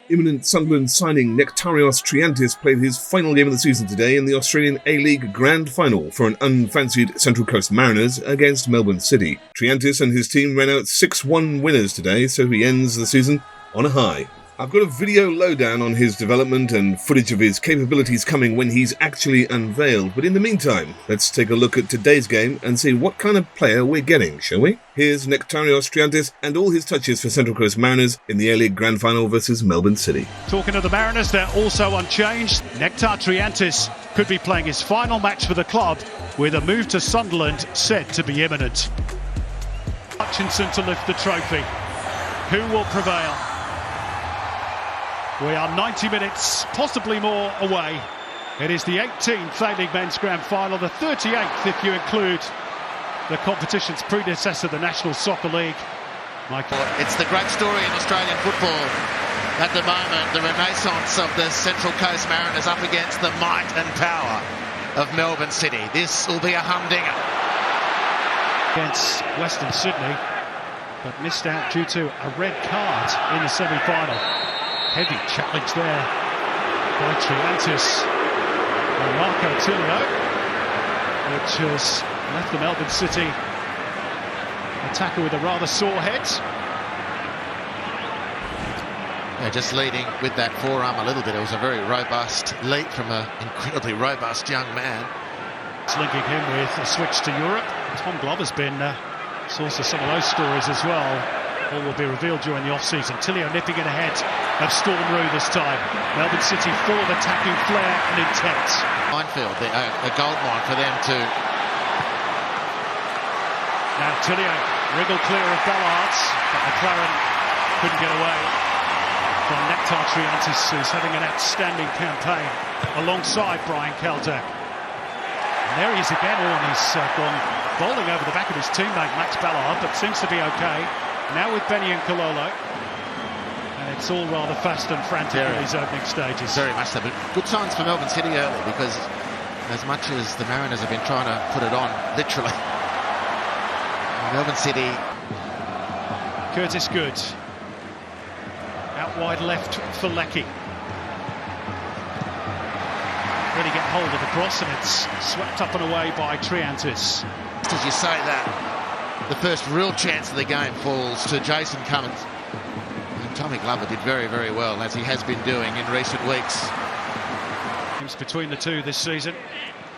Imminent Sunderland signing Nectarios Triantis played his final game of the season today in the Australian A-League Grand Final for an unfancied Central Coast Mariners against Melbourne City. Triantis and his team ran out 6-1 winners today, so he ends the season on a high. I've got a video lowdown on his development and footage of his capabilities coming when he's actually unveiled, but in the meantime, let's take a look at today's game and see what kind of player we're getting, shall we? Here's Nectarios Triantis and all his touches for Central Coast Mariners in the A-League Grand Final versus Melbourne City. Talking of the Mariners, they're also unchanged. Nectar Triantis could be playing his final match for the club, with a move to Sunderland said to be imminent. Hutchinson to lift the trophy. Who will prevail? We are 90 minutes, possibly more, away. It is the 18th A-League Men's Grand Final, the 38th if you include the competition's predecessor, the National Soccer League. It's the great story in Australian football at the moment, the renaissance of the Central Coast Mariners up against the might and power of Melbourne City. This will be a humdinger. Against Western Sydney, but missed out due to a red card in the semi-final. Heavy challenge there by Triantis and Marco Tilio, which has left the Melbourne City attacker with a rather sore head. Yeah, just leading with that forearm a little bit. It was a very robust leap from an incredibly robust young man. It's linking him with a switch to Europe. Tom Glover's been source of some of those stories as well. All will be revealed during the off-season. Tilio nipping it ahead of Stormroo this time. Melbourne City full of attacking flair and intent. Minefield, a gold mine for them to... Now Tilio wriggled clear of Ballard, but McLaren couldn't get away from Nectar Triantis, who's having an outstanding campaign alongside Brian Calder. And there he is again, and he's gone bowling over the back of his teammate Max Ballard, but seems to be okay. Now with Benny and Kololo, and it's all rather fast and frantic in these opening stages. Very much so, but good signs for Melbourne City early, because as much as the Mariners have been trying to put it on, literally, Melbourne City... Curtis Good, out wide left for Leckie. Really get hold of the cross, and it's swept up and away by Triantis. As you say that, the first real chance of the game falls to Jason Cummins. And Tommy Glover did very, very well, as he has been doing in recent weeks. Between the two this season.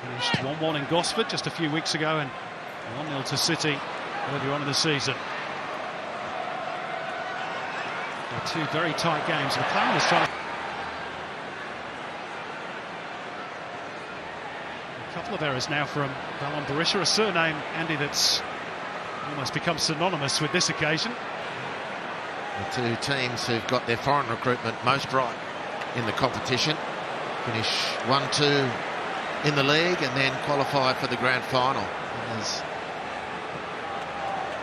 Finished 1-1 in Gosford just a few weeks ago, and 1-0 to City earlier on in the season. They're two very tight games. McLaren was trying to... A couple of errors now from Valon Berisha, a surname, Andy, that's almost become synonymous with this occasion. The two teams who've got their foreign recruitment most right in the competition finish 1-2 in the league and then qualify for the grand final. And there's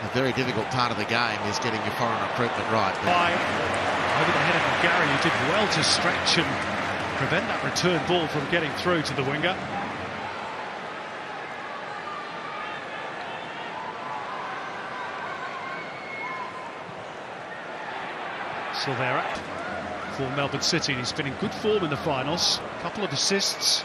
a very difficult part of the game is getting your foreign recruitment right. Over the head of Gary, who did well to stretch and prevent that return ball from getting through to the winger. Silvera for Melbourne City. He's been in good form in the finals. A couple of assists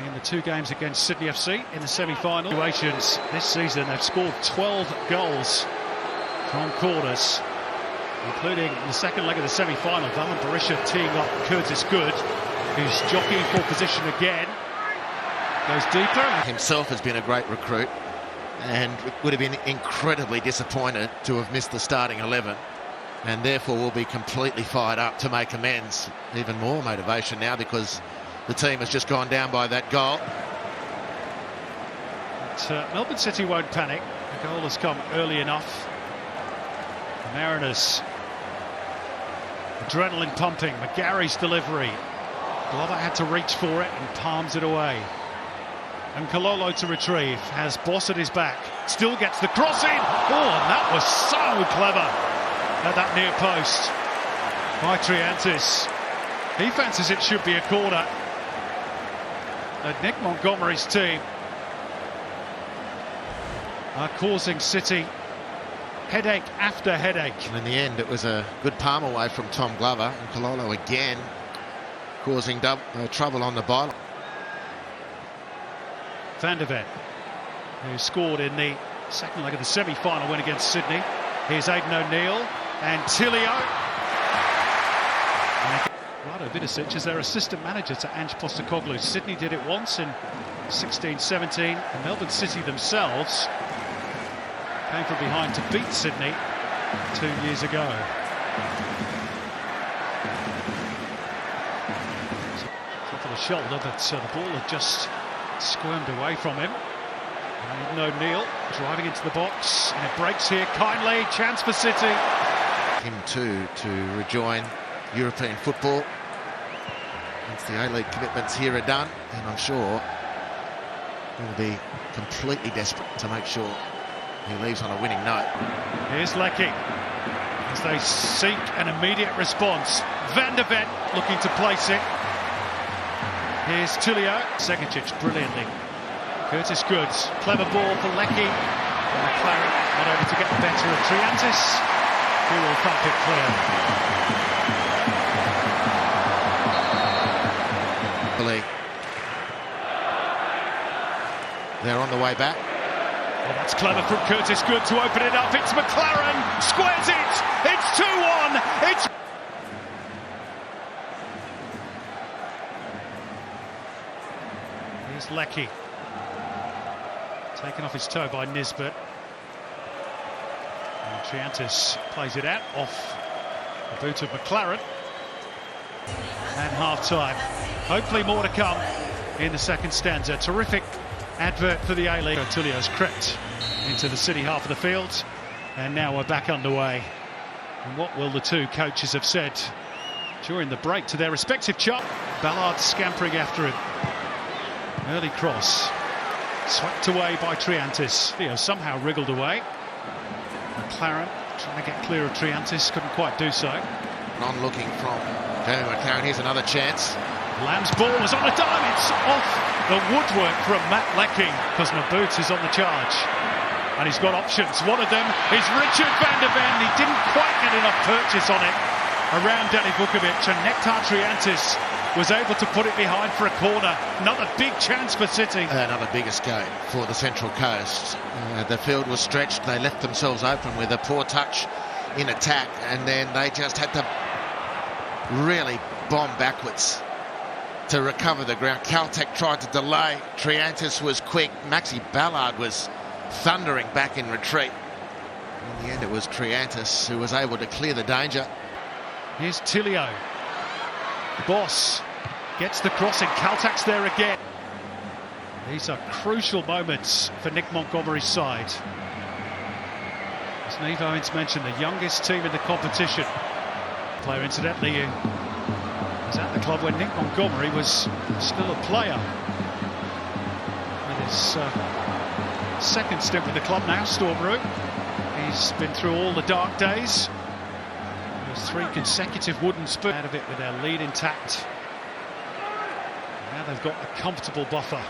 in the two games against Sydney FC in the semi-final. This season they've scored 12 goals from corners, including in the second leg of the semi-final. Valon Berisha teeing up Curtis Good, who's jockeying for position again. Goes deeper. Himself has been a great recruit and would have been incredibly disappointed to have missed the starting 11. And therefore will be completely fired up to make amends. Even more motivation now because the team has just gone down by that goal. But, Melbourne City won't panic. The goal has come early enough. The Mariners, adrenaline pumping. McGarry's delivery. Glover had to reach for it and palms it away. And Kololo to retrieve. Has Boss at his back. Still gets the cross in. Oh, and that was so clever. At that near post by Triantis. He fancies it should be a corner. And Nick Montgomery's team are causing City Headache after headache. And in the end, it was a good palm away from Tom Glover, and Kololo again causing trouble on the byline. Van der Ven, who scored in the second leg of the semi-final win against Sydney. Here's Aidan O'Neill and Tilio. Rado Vidicic is their assistant manager to Ange Postecoglou. Sydney did it once in 16-17, and Melbourne City themselves came from behind to beat Sydney 2 years ago. For the shoulder, but the ball had just squirmed away from him. And O'Neill driving into the box, and it breaks here kindly. Chance for City. Him too to rejoin European football once the A-League commitments here are done, and I'm sure he will be completely desperate to make sure he leaves on a winning note. Here's Leckie as they seek an immediate response. Van der Ven looking to place it. Here's Tilio. Segicic brilliantly. Curtis Goods, clever ball for Leckie. And McLaren not able to get the better of Triantis, who will thump it clear. They're on the way back. Well, that's clever from Curtis Good to open it up. It's McLaren, squares it. It's 2-1. It's here's Leckie, taken off his toe by Nisbet. And Triantis plays it out off the boot of McLaren. And half-time. Hopefully more to come in the second stanza. Terrific advert for the A-League. Tilio's crept into the City half of the field, and now we're back underway. And what will the two coaches have said during the break to their respective charts? Ballard scampering after him. Early cross, swept away by Triantis. Tilio somehow wriggled away. McLaren trying to get clear of Triantis, couldn't quite do so. Non-looking from Jamie McLaren. Here's another chance. Lamb's ball was on a dime. It's off the woodwork from Matt Leckie, because Maboot is on the charge. And he's got options. One of them is Richard Van der Ven. He didn't quite get enough purchase on it around Danny Vukovic, and Nectar Triantis was able to put it behind for a corner. Another big chance for City. Another big escape for the Central Coast. The field was stretched. They left themselves open with a poor touch in attack, and then they just had to really bomb backwards to recover the ground. Caltech tried to delay. Triantis was quick. Maxi Ballard was thundering back in retreat. In the end, it was Triantis who was able to clear the danger. Here's Tilio. Boss gets the crossing. Caltech's there again. These are crucial moments for Nick Montgomery's side. As Neve Owens mentioned, the youngest team in the competition. Player, incidentally, was at the club when Nick Montgomery was still a player. With his second stint with the club now, Stormroot. He's been through all the dark days. There's 3 consecutive wooden spoons out of it with their lead intact. Now they've got a comfortable buffer.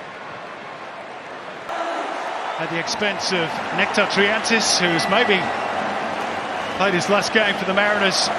At the expense of Nectar Triantis, who's maybe played his last game for the Mariners.